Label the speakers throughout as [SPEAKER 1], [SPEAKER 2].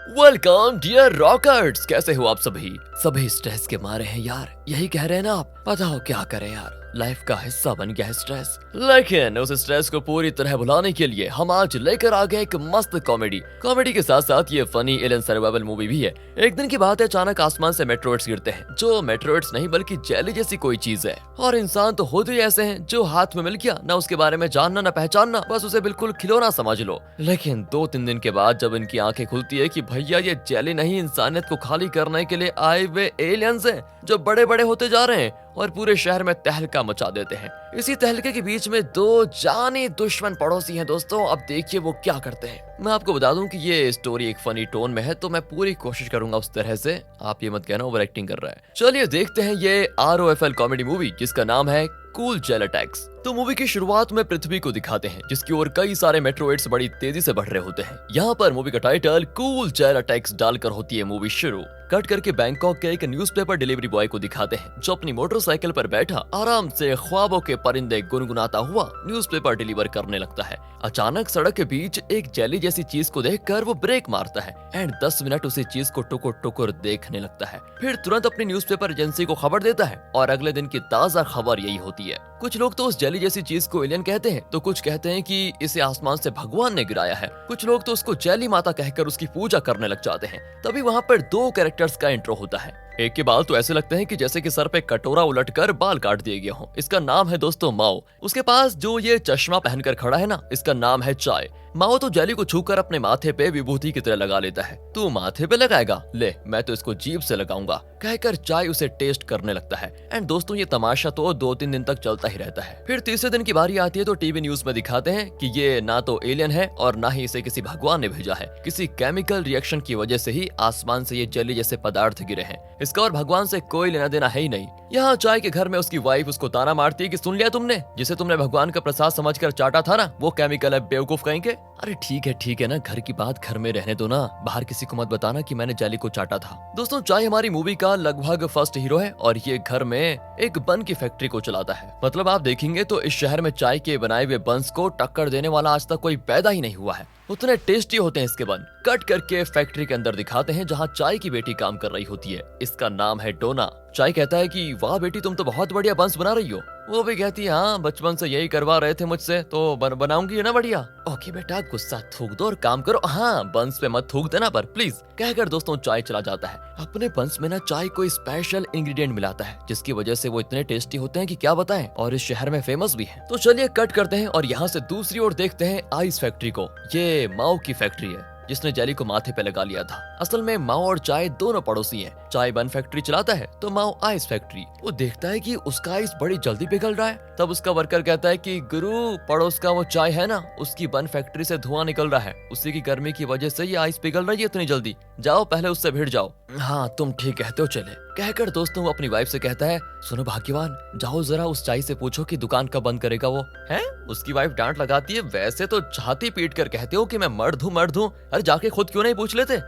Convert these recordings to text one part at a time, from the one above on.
[SPEAKER 1] Welcome dear rockers, कैसे हो आप सभी स्ट्रेस के मारे हैं यार, यही कह रहे हैं ना आप। बताओ क्या करें यार, लाइफ का हिस्सा बन गया है स्ट्रेस। लेकिन उस स्ट्रेस को पूरी तरह भुलाने के लिए हम आज लेकर आ गए एक मस्त कॉमेडी के साथ साथ ये फनी एलियन सर्वाइवल मूवी भी है। एक दिन की बात है, अचानक आसमान से मेट्रोइड्स गिरते हैं, जो मेट्रोइड्स नहीं बल्कि जेली जैसी कोई चीज है। और इंसान तो होते ही ऐसे हैं जो हाथ में मिल गया, ना उसके बारे में जानना ना पहचानना, बस उसे बिल्कुल खिलौना समझ लो। लेकिन 2-3 दिन के बाद जब इनकी आंखें खुलती है कि भैया ये जेली नहीं, इंसानियत को खाली करने के लिए आए हुए एलियंस हैं जो बड़े बड़े होते जा रहे हैं और पूरे शहर में तहलका मचा देते हैं। इसी तहलके के बीच में दो जाने दुश्मन पड़ोसी हैं दोस्तों। अब देखिए वो क्या करते हैं। मैं आपको बता दूं कि ये स्टोरी एक फनी टोन में है, तो मैं पूरी कोशिश करूंगा उस तरह से, आप ये मत कहना ओवर एक्टिंग कर रहा है। चलिए देखते हैं ये ROFL कॉमेडी मूवी जिसका नाम है कूल जेल अटैक्स। तो मूवी की शुरुआत में पृथ्वी को दिखाते हैं जिसकी ओर कई सारे मेट्रोइड्स बड़ी तेजी से बढ़ रहे होते हैं। यहाँ पर मूवी का टाइटल कूल जेल अटैक्स डालकर होती है मूवी शुरू। कट करके बैंकॉक के एक न्यूज़पेपर डिलीवरी बॉय को दिखाते हैं जो अपनी मोटरसाइकिल पर बैठा आराम से ख्वाबों के परिंदे गुनगुनाता हुआ न्यूज़पेपर डिलीवर करने लगता है। अचानक सड़क के बीच एक जेली जैसी चीज को देखकर वो ब्रेक मारता है एंड 10 मिनट उसी चीज को टुकुर टुकुर देखने लगता है। फिर तुरंत अपनी न्यूज़पेपर एजेंसी को खबर देता है और अगले दिन की ताजा खबर यही होती है। कुछ लोग तो उस जेली जैसी चीज को एलियन कहते हैं, तो कुछ कहते हैं कि इसे आसमान से भगवान ने गिराया है। कुछ लोग तो उसको जेली माता कहकर उसकी पूजा करने लग जाते हैं। तभी वहाँ पर 2 कैरेक्टर्स का इंट्रो होता है। एक के बाल तो ऐसे लगते हैं कि जैसे कि सर पे कटोरा उलटकर बाल काट दिए गए हों। इसका नाम है दोस्तों माओ। उसके पास जो ये चश्मा पहनकर खड़ा है ना, इसका नाम है चाय। माओ तो जेली को छूकर अपने माथे पे विभूति की तरह लगा लेता है। तू माथे पे लगाएगा, ले मैं तो इसको जीभ से लगाऊंगा, कहकर चाय उसे टेस्ट करने लगता है। एंड दोस्तों ये तमाशा तो 2-3 दिन तक चलता ही रहता है। फिर तीसरे दिन की बारी आती है तो टीवी न्यूज में दिखाते हैं कि ये ना तो एलियन है और ना ही इसे किसी भगवान ने भेजा है। किसी केमिकल रिएक्शन की वजह से ही आसमान से ये जेली जैसे पदार्थ गिरे हैं। इसका और भगवान से कोई लेना देना है ही नहीं। यहाँ चाय के घर में उसकी वाइफ उसको ताना मारती है कि सुन लिया तुमने, जिसे तुमने भगवान का प्रसाद समझकर चाटा था ना, वो केमिकल है बेवकूफ कहेंगे। अरे ठीक है ना, घर की बात घर में रहने दो ना, बाहर किसी को मत बताना कि मैंने जेली को चाटा था। दोस्तों चाय हमारी मूवी का लगभग फर्स्ट हीरो है और ये घर में एक बन की फैक्ट्री को चलाता है। मतलब आप देखेंगे तो इस शहर में चाय के बनाए हुए बंस को टक्कर देने वाला आज तक कोई पैदा ही नहीं हुआ है। उतने टेस्टी होते हैं इसके बन। कट करके फैक्ट्री के अंदर दिखाते हैं जहाँ चाय की बेटी काम कर रही होती है। इसका नाम है डोना। चाय कहता है कि वाह बेटी, तुम तो बहुत बढ़िया बंस बना रही हो। वो भी कहती है हाँ, बचपन से यही करवा रहे थे मुझसे, तो बनाऊंगी ना बढ़िया। ओके बेटा, गुस्सा थूक दो और काम करो। हाँ, बंस पे मत थूक देना पर प्लीज, कहकर दोस्तों चाय चला जाता है। अपने बंस में ना चाय को स्पेशल इंग्रेडिएंट मिलाता है जिसकी वजह से वो इतने टेस्टी होते हैं कि क्या बताएं, और इस शहर में फेमस भी है। तो चलिए कट करते हैं और यहाँ से दूसरी ओर देखते हैं आइस फैक्ट्री को। ये माओ की फैक्ट्री है जिसने जेली को माथे पे लगा लिया था। असल में माओ और चाय दोनों पड़ोसी हैं। चाय बन फैक्ट्री चलाता है तो माओ आइस फैक्ट्री। वो देखता है कि उसका आइस बड़ी जल्दी पिघल रहा है। तब उसका वर्कर कहता है कि गुरु, पड़ोस का वो चाय है ना, उसकी बन फैक्ट्री से धुआं निकल रहा है, उसी की गर्मी की वजह से ये आइस पिघल रही है इतनी जल्दी। जाओ पहले उससे भिड़ जाओ। हाँ तुम ठीक कहते हो, चले, कहकर दोस्तों वो अपनी वाइफ से कहता है सुनो भाग्यवान, जाओ जरा उस चाय से पूछो कि दुकान कब बंद करेगा वो है। उसकी वाइफ डांट लगाती है, वैसे तो छाती पीट कर कहते हो कि मैं मर्द हूँ, अरे जाके खुद क्यों नहीं पूछ लेते।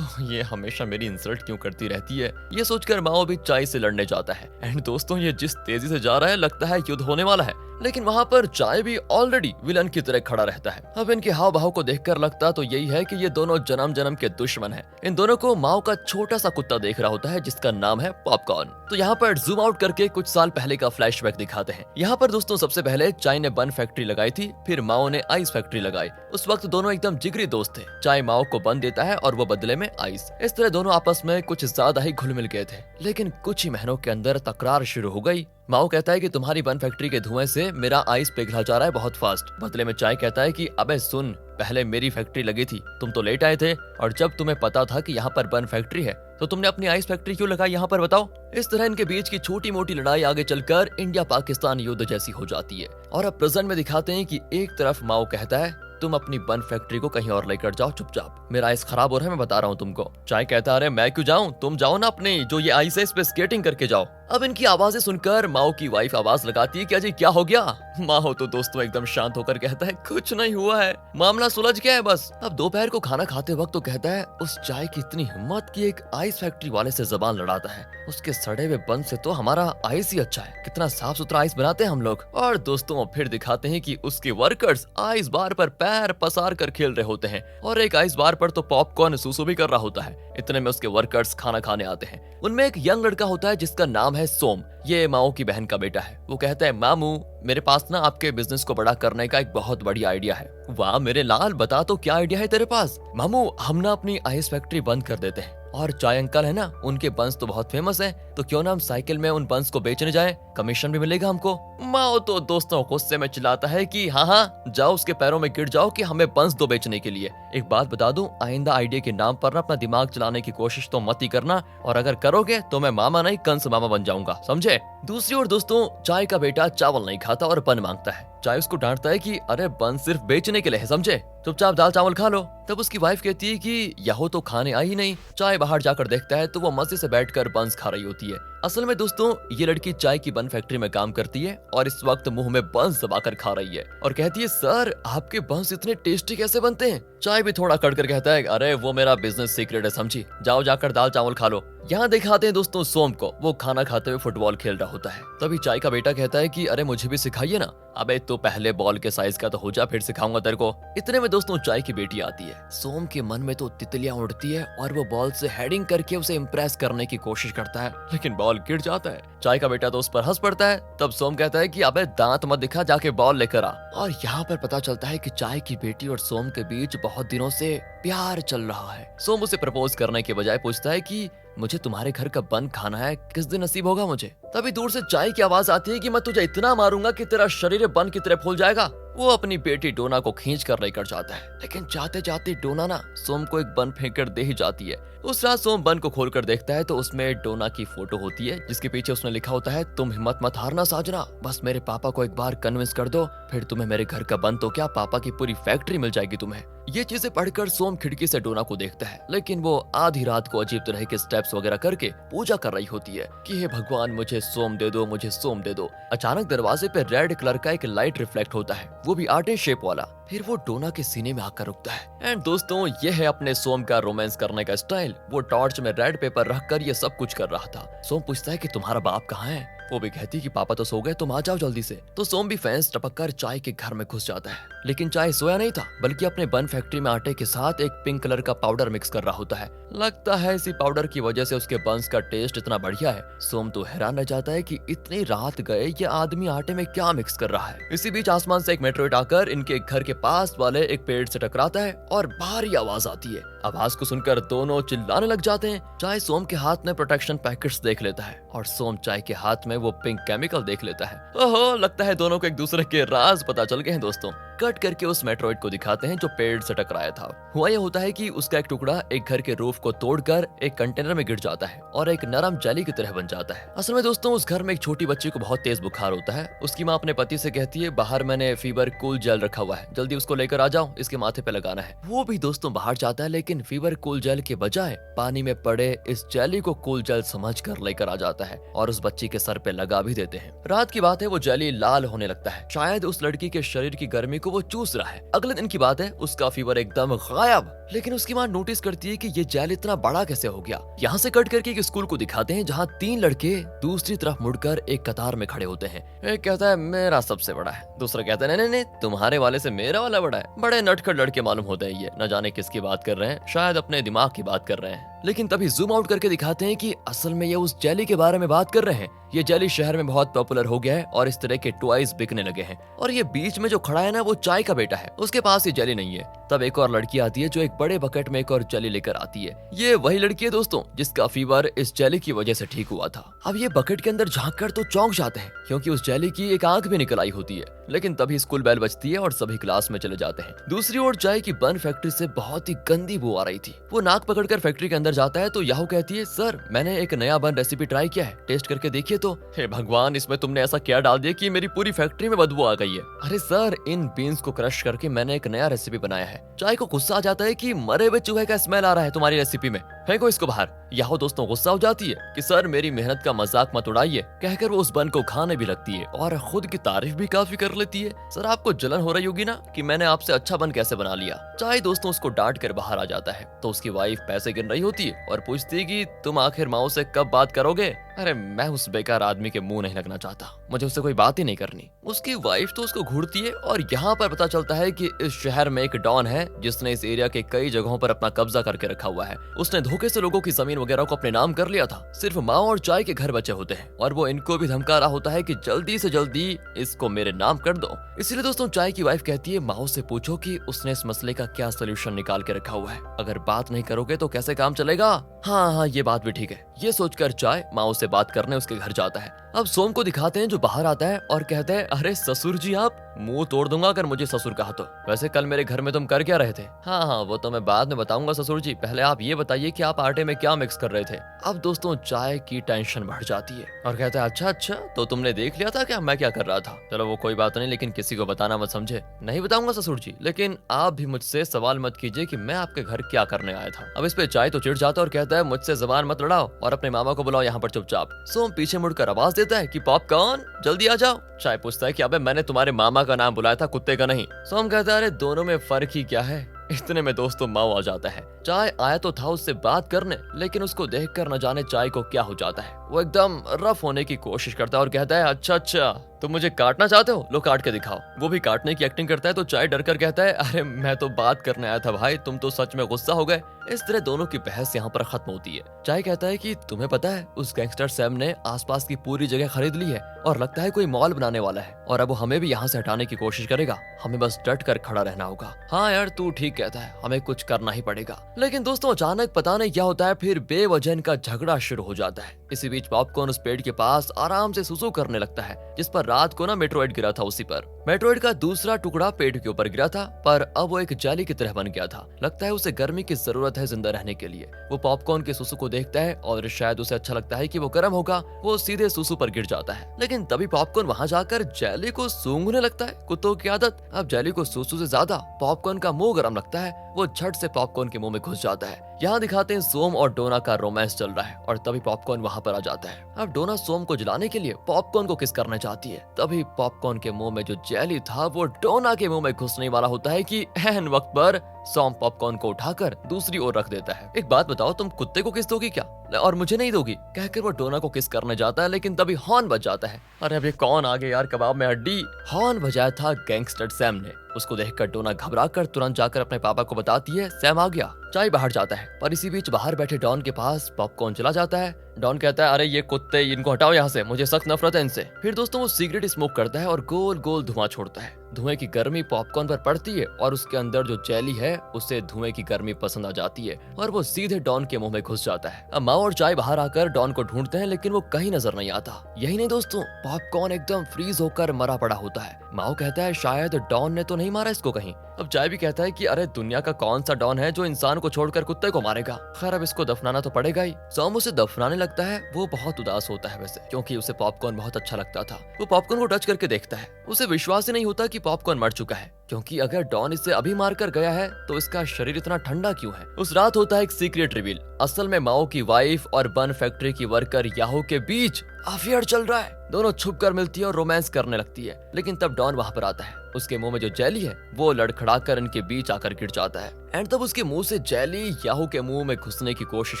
[SPEAKER 1] ये हमेशा मेरी इंसल्ट क्यों करती रहती है। ये सोचकर माओ भी चाय से लड़ने जाता है। एंड दोस्तों ये जिस तेजी से जा रहा है लगता है युद्ध होने वाला है, लेकिन वहाँ पर चाय भी ऑलरेडी विलन की तरह खड़ा रहता है। अब इनके हाव भाव को देखकर लगता तो यही है कि ये दोनों जन्म जन्म के दुश्मन हैं। इन दोनों को माओ का छोटा सा कुत्ता देख रहा होता है जिसका नाम है पॉपकॉर्न। तो यहाँ पर जूम आउट करके कुछ साल पहले का फ्लैशबैक दिखाते हैं। यहाँ पर दोस्तों सबसे पहले चाय ने बन फैक्ट्री लगाई थी, फिर माओ ने आइस फैक्ट्री लगाई। उस वक्त दोनों एकदम जिगरी दोस्त थे। चाय माओ को बन देता है और वो बदले में आइस। इस तरह दोनों आपस में कुछ ज्यादा ही घुल मिल गए थे, लेकिन कुछ ही महीनों के अंदर तकरार शुरू हो गई। माओ कहता है कि तुम्हारी बन फैक्ट्री के धुएं से मेरा आइस पिघला जा रहा है बहुत फास्ट। बदले में चाय कहता है कि अबे सुन, पहले मेरी फैक्ट्री लगी थी, तुम तो लेट आए थे, और जब तुम्हें पता था कि यहाँ पर बन फैक्ट्री है तो तुमने अपनी आइस फैक्ट्री क्यों लगाई यहाँ पर, बताओ। इस तरह इनके बीच की छोटी मोटी लड़ाई आगे चलकर इंडिया पाकिस्तान युद्ध जैसी हो जाती है। और अब प्रेजेंट में दिखाते हैं कि एक तरफ माओ कहता है तुम अपनी बन फैक्ट्री को कहीं और लेकर जाओ चुपचाप, मेरा आइस खराब हो रहा है, मैं बता रहा हूँ तुमको। चाय कहता है अरे मैं क्यों जाऊँ, तुम जाओ ना अपनी जो ये आइस है इस पे स्केटिंग करके जाओ। अब इनकी आवाजें सुनकर माओ की वाइफ आवाज लगाती है कि अजय क्या हो गया। माओ तो दोस्तों एकदम शांत होकर कहता है कुछ नहीं हुआ है, मामला सुलझ गया है बस। अब दोपहर को खाना खाते वक्त तो कहता है उस चाय की इतनी हिम्मत कि एक आइस फैक्ट्री वाले से जबान लड़ाता है, उसके सड़े हुए बंद से तो हमारा आइस ही अच्छा है, कितना साफ सुथरा आइस बनाते हैं हम लोग। और दोस्तों फिर दिखाते हैं कि उसके वर्कर्स आइस बार पर पैर पसार कर खेल रहे होते हैं और एक आइस बार पर तो पॉपकॉर्न सूसू भी कर रहा होता है। इतने में उसके वर्कर्स खाना खाने आते हैं। उनमें एक यंग लड़का होता है जिसका नाम है सोम। ये माओ की बहन का बेटा है। वो कहता है मामू मेरे पास ना आपके बिजनेस को बड़ा करने का एक बहुत बड़ी आइडिया है। वाह मेरे लाल बता तो क्या आइडिया है तेरे पास। मामू हम ना अपनी आइस फैक्ट्री बंद कर देते हैं और चाय अंकल है ना उनके बंस तो बहुत फेमस है, तो क्यों ना हम साइकिल में उन बंस को बेचने जाएं, कमीशन भी मिलेगा हमको। माओ तो दोस्तों गुस्से में चिल्लाता है कि हाँ जाओ उसके पैरों में गिर जाओ कि हमें बंस दो बेचने के लिए। एक बात बता दूं आइंदा आइडिया के नाम पर ना अपना दिमाग चलाने की कोशिश तो मत ही करना, और अगर करोगे तो मैं मामा नहीं कंस मामा बन जाऊंगा, समझे। दूसरी ओर दोस्तों चाय का बेटा चावल नहीं खाता और बन मांगता है। चाय उसको डांटता है कि अरे बन सिर्फ बेचने के लिए है समझे, चुपचाप दाल चावल खा लो। तब उसकी वाइफ कहती है कि यहो तो खाने आई ही नहीं। चाय बाहर जाकर देखता है तो वो मजे से बैठकर बंस खा रही होती है। असल में दोस्तों ये लड़की चाय की बन फैक्ट्री में काम करती है और इस वक्त मुंह में बंस दबाकर खा रही है और कहती है सर आपके बंस इतने टेस्टी कैसे बनते हैं। चाय भी थोड़ा कट कर कहता है अरे वो मेरा बिजनेस सीक्रेट है समझी, जाओ जाकर दाल चावल खा लो। यहाँ दिखाते हैं दोस्तों सोम को, वो खाना खाते हुए फुटबॉल खेल रहा होता है। तभी चाय का बेटा कहता है कि अरे मुझे भी सिखाइए ना। अबे तो पहले बॉल के साइज का तो हो जा फिर सिखाऊंगा तेरे को। इतने में दोस्तों चाय की बेटी आती है। सोम के मन में तो तितलियां उड़ती है और वो बॉल से हेडिंग करके उसे इम्प्रेस करने की कोशिश करता है, लेकिन बॉल गिर जाता है। चाय का बेटा तो उस पर हंस पड़ता है। तब सोम कहता है कि अबे दांत मत दिखा, जाके बॉल लेकर आ। और यहाँ पर पता चलता है कि चाय की बेटी और सोम के बीच बहुत दिनों से प्यार चल रहा है। सोम उसे प्रपोज करने के बजाय पूछता है कि मुझे तुम्हारे घर का बन खाना है, किस दिन नसीब होगा मुझे। तभी दूर से चाय की आवाज आती है कि मैं तुझे इतना मारूंगा कि तेरा शरीर बन की तरह फूल जाएगा। वो अपनी बेटी डोना को खींच कर लेकर जाता है, लेकिन जाते जाते डोना ना सोम को एक बन फेंक कर दे ही जाती है। उस रात सोम बन को खोलकर देखता है तो उसमें डोना की फोटो होती है जिसके पीछे उसने लिखा होता है तुम हिम्मत मत हारना साजना, बस मेरे पापा को एक बार कन्विंस कर दो, फिर तुम्हें मेरे घर का बन तो क्या पापा की पूरी फैक्ट्री मिल जाएगी तुम्हें। ये चीजें पढ़कर सोम खिड़की से डोना को देखता है, लेकिन वो आधी रात को अजीब तरह के स्टेप्स वगैरह करके पूजा कर रही होती है कि हे भगवान मुझे सोम दे दो, मुझे सोम दे दो। अचानक दरवाजे पे रेड कलर का एक लाइट रिफ्लेक्ट होता है, वो भी आटे शेप वाला। फिर वो डोना के सीने में आकर रुकता है। एंड दोस्तों ये है अपने सोम का रोमांस करने का स्टाइल। वो टॉर्च में रेड पेपर रखकर ये सब कुछ कर रहा था। सोम पूछता है कि तुम्हारा बाप कहाँ है। वो भी कहती है कि पापा तो सो गए, तुम आ जाओ जल्दी से। तो सोम भी फैंस टपक कर चाय के घर में घुस जाता है, लेकिन चाय सोया नहीं था बल्कि अपने बन फैक्ट्री में आटे के साथ एक पिंक कलर का पाउडर मिक्स कर रहा होता है। लगता है इसी पाउडर की वजह से उसके बंस का टेस्ट इतना बढ़िया है। सोम तो हैरान रह जाता है कि इतनी रात गए ये आदमी आटे में क्या मिक्स कर रहा है। इसी बीच आसमान से एक मेट्रोइड आकर इनके घर के पास वाले एक पेड़ से टकराता है और भारी आवाज आती है। आवाज को सुनकर दोनों चिल्लाने लग जाते हैं। चाय सोम के हाथ में प्रोटेक्शन पैकेट्स देख लेता है और सोम चाय के हाथ में वो पिंक केमिकल देख लेता है। ओहो लगता है दोनों को एक दूसरे के राज पता चल गए हैं दोस्तों। कट करके उस मेट्रोइड को दिखाते हैं जो पेड़ से टकराया था। हुआ यह होता है कि उसका एक टुकड़ा एक घर के रूफ को तोड़कर एक कंटेनर में गिर जाता है और एक नरम जेली की तरह बन जाता है। असल में दोस्तों उस घर में एक छोटी बच्ची को बहुत तेज बुखार होता है। उसकी माँ अपने पति से कहती है बाहर मैंने फीवर कूल जेल रखा हुआ है, जल्दी उसको लेकर आ जाओ, इसके माथे पे लगाना है। वो भी दोस्तों बाहर जाता है, लेकिन फीवर कूल जेल के बजाय पानी में पड़े इस जेली को कूल जेल समझ कर लेकर आ जाता है और उस बच्ची के सर पे लगा भी देते हैं। रात की बात है, वो जेली लाल होने लगता है, शायद उस लड़की के शरीर की गर्मी को वो चूस रहा है। अगले दिन की बात है, उसका फीवर एकदम गायब, लेकिन उसकी माँ नोटिस करती है कि ये जेल इतना बड़ा कैसे हो गया। यहाँ से कट करके एक स्कूल को दिखाते हैं जहाँ 3 लड़के दूसरी तरफ मुड़कर एक कतार में खड़े होते हैं। एक कहता है मेरा सबसे बड़ा है, दूसरा कहता है नहीं नहीं तुम्हारे वाले से मेरा वाला बड़ा है। बड़े नटखट लड़के मालूम होते हैं, ये न जाने किसकी बात कर रहे हैं, शायद अपने दिमाग की बात कर रहे हैं। लेकिन तभी जूम आउट करके दिखाते हैं कि असल में ये उस जेली के बारे में बात कर रहे हैं। ये जेली शहर में बहुत पॉपुलर हो गया है और इस तरह के टॉयज बिकने लगे हैं। और ये बीच में जो खड़ा है ना वो चाय का बेटा है, उसके पास ये जेली नहीं है। तब एक और लड़की आती है जो एक बड़े बकेट में एक और जेली लेकर आती है। ये वही लड़की है दोस्तों जिसका फीवर इस जेली की वजह से ठीक हुआ था। अब ये बकेट के अंदर झांक कर तो चौंक जाते हैं क्योंकि उस जेली की एक आंख भी निकल आई होती है। लेकिन तभी स्कूल बेल बजती है और सभी क्लास में चले जाते हैं। दूसरी ओर चाय की बन फैक्ट्री से बहुत ही गंदी बू आ रही थी। वो नाक पकड़कर फैक्ट्री के अंदर जाता है तो याहू कहती है सर मैंने एक नया बन रेसिपी ट्राई किया है, टेस्ट करके देखिए तो। हे भगवान इसमें तुमने ऐसा क्या डाल दिया कि मेरी पूरी फैक्ट्री में बदबू आ गई है। अरे सर इन बीन्स को क्रश करके मैंने एक नया रेसिपी बनाया है। चाय को गुस्सा आ जाता है कि मरे हुए चूहे का स्मेल आ रहा है तुम्हारी रेसिपी में। फेंको इसको बाहर। यहाँ दोस्तों गुस्सा हो जाती है कि सर मेरी मेहनत का मजाक मत उड़ाइए, कहकर वो उस बन को खाने भी लगती है और खुद की तारीफ भी काफी कर लेती है। सर आपको जलन हो रही होगी ना कि मैंने आपसे अच्छा बन कैसे बना लिया। चाय दोस्तों उसको डांट कर बाहर आ जाता है तो उसकी वाइफ पैसे गिन रही होती है और पूछती है कि तुम आखिर माओ से कब बात करोगे। अरे मैं उस बेकार आदमी के मुंह नहीं लगना चाहता, मुझे उससे कोई बात ही नहीं करनी। उसकी वाइफ तो उसको घूरती है और यहाँ पर पता चलता है कि इस शहर में एक डॉन है जिसने इस एरिया के कई जगहों पर अपना कब्जा करके रखा हुआ है। उसने धोखे से लोगों की जमीन वगैरह को अपने नाम कर लिया था। सिर्फ माँ और चाय के घर बचे होते हैं और वो इनको भी धमका रहा होता है कि जल्दी से जल्दी इसको मेरे नाम कर दो। इसीलिए दोस्तों चाय की वाइफ कहती है माओ से पूछो कि उसने इस मसले का क्या सोल्यूशन निकाल के रखा हुआ है, अगर बात नहीं करोगे तो कैसे काम चलेगा। हाँ ये बात भी ठीक है। ये सोचकर चाय माओ से बात करने उसके घर जाता है। अब सोम को दिखाते हैं जो बाहर आता है और कहता है अरे ससुर जी आप, मुंह तोड़ दूंगा अगर मुझे ससुर कहा तो। वैसे कल मेरे घर में तुम कर क्या रहे थे। हाँ वो तो मैं बाद में बताऊंगा ससुर जी, पहले आप ये बताइए कि आप आटे में क्या मिक्स कर रहे थे। अब दोस्तों चाय की टेंशन बढ़ जाती है और कहता है अच्छा तो तुमने देख लिया था क्या मैं क्या कर रहा था। चलो वो कोई बात नहीं, लेकिन किसी को बताना मत समझे। नहीं बताऊंगा ससुर जी, लेकिन आप भी मुझसे सवाल मत कीजिए कि मैं आपके घर क्या करने आया था। अब इस पे चाय तो चिढ़ जाता है और कहता है मुझसे जबान मत लड़ाओ और अपने मामा को बुलाओ यहाँ पर चुपचाप। सोम पीछे मुड़कर आवाज देता है कि पॉपकॉर्न जल्दी आ जाओ। चाय पूछता है कि अबे मैंने तुम्हारे मामा का नाम बुलाया था, कुत्ते का नहीं। सोम कहता है अरे दोनों में फर्क ही क्या है। इतने में दोस्तों माओ आ जाता है। चाय आया तो था उससे बात करने, लेकिन उसको देखकर न जाने चाय को क्या हो जाता है। वो एकदम रफ होने की कोशिश करता है और कहता है अच्छा तुम मुझे काटना चाहते हो, लो काट के दिखाओ। वो भी काटने की एक्टिंग करता है तो चाय डर कर कहता है अरे मैं तो बात करने आया था भाई, तुम तो सच में गुस्सा हो गए। इस तरह दोनों की बहस यहाँ पर खत्म होती है। चाय कहता है कि तुम्हें पता है उस गैंगस्टर सैम ने आसपास की पूरी जगह खरीद ली है और लगता है कोई मॉल बनाने वाला है और अब वो हमें भी यहाँ से हटाने की कोशिश करेगा, हमें बस डट कर खड़ा रहना होगा। हाँ यार तू ठीक कहता है, हमें कुछ करना ही पड़ेगा। लेकिन दोस्तों अचानक पता नहीं क्या होता है, फिर बेवजह इनका झगड़ा शुरू हो जाता है। इसी बीच पॉपकॉर्न उस पेड़ के पास आराम से सुसु करने लगता है जिस पर रात को ना मेट्रोइड गिरा था। उसी पर मेट्रोइड का दूसरा टुकड़ा पेड़ के ऊपर गिरा था, पर अब वो एक जाली की तरह बन गया था। लगता है उसे गर्मी की जरूरत है जिंदा रहने के लिए। वो पॉपकॉर्न के सुसु को देखता है और शायद उसे अच्छा लगता है कि वो गर्म होगा, वो सीधे सुसु पर गिर जाता है। लेकिन तभी पॉपकॉर्न वहां जाकर जेली को सूंघने लगता है, कुत्तों की आदत। अब जेली को सुसु से ज्यादा पॉपकॉर्न का मुंह गर्म लगता है, वो झट से पॉपकॉर्न के मुंह में घुस जाता है। यहाँ दिखाते हैं सोम और डोना का रोमांस चल रहा है और तभी पॉपकॉर्न वहाँ पर आ जाता है। अब डोना सोम को जलाने के लिए पॉपकॉर्न को किस करना चाहती है, तभी पॉपकॉर्न के मुंह में जो जेली था वो डोना के मुंह में घुसने वाला होता है कि एहन वक्त पर सोम पॉपकॉर्न को उठाकर दूसरी ओर रख देता है। एक बात बताओ, तुम कुत्ते को किस दोगी क्या और मुझे नहीं दोगी, कहकर वो डोना को किस करने जाता है। लेकिन तभी हॉर्न बज जाता है। अरे अभी कौन आ गया यार, कबाब में हड्डी। हॉर्न बजाया था गैंगस्टर सैम ने। उसको देखकर डोना घबराकर तुरंत जाकर अपने पापा को बताती है सैम आ गया। चाय बाहर जाता है पर इसी बीच बाहर बैठे डॉन के पास पॉपकॉर्न चला जाता है। डॉन कहता है अरे ये कुत्ते, इनको हटाओ यहाँ से, मुझे सख्त नफरत है इनसे। फिर दोस्तों वो सिगरेट स्मोक करता है और गोल गोल धुआं छोड़ता है। धुएं की गर्मी पॉपकॉर्न पर पड़ती है और उसके अंदर जो जेली है उसे धुएं की गर्मी पसंद आ जाती है और वो सीधे डॉन के मुंह में घुस जाता है। अब माँ और चाय बाहर आकर डॉन को ढूंढते हैं लेकिन वो कहीं नजर नहीं आता। यही नहीं दोस्तों, पॉपकॉर्न एकदम फ्रीज होकर मरा पड़ा होता है। माओ कहता है शायद डॉन ने तो नहीं मारा इसको कहीं। अब चाय भी कहता है कि अरे दुनिया का कौन सा डॉन है जो इंसान को छोड़कर कुत्ते को मारेगा। खैर अब इसको दफनाना तो पड़ेगा ही। सोम उसे दफनाने लगता है। वो बहुत उदास होता है वैसे, क्योंकि उसे पॉपकॉर्न बहुत अच्छा लगता था। वो पॉपकॉर्न को टच करके देखता है, उसे विश्वास ही नहीं होता कि पॉपकॉर्न मर चुका है, क्योंकि अगर डॉन इसे अभी मार कर गया है तो इसका शरीर इतना ठंडा क्यों है। उस रात होता है एक सीक्रेट रिवील। असल में माओ की वाइफ और बन फैक्ट्री की वर्कर याहू के बीच अफेयर चल रहा है। दोनों छुप कर मिलती है और रोमांस करने लगती है। लेकिन तब डॉन वहां पर आता है। उसके मुंह में जो जेली है वो लड़खड़ाकर इनके बीच आकर गिर जाता है एंड तब उसके मुंह से जेली याहू के मुंह में घुसने की कोशिश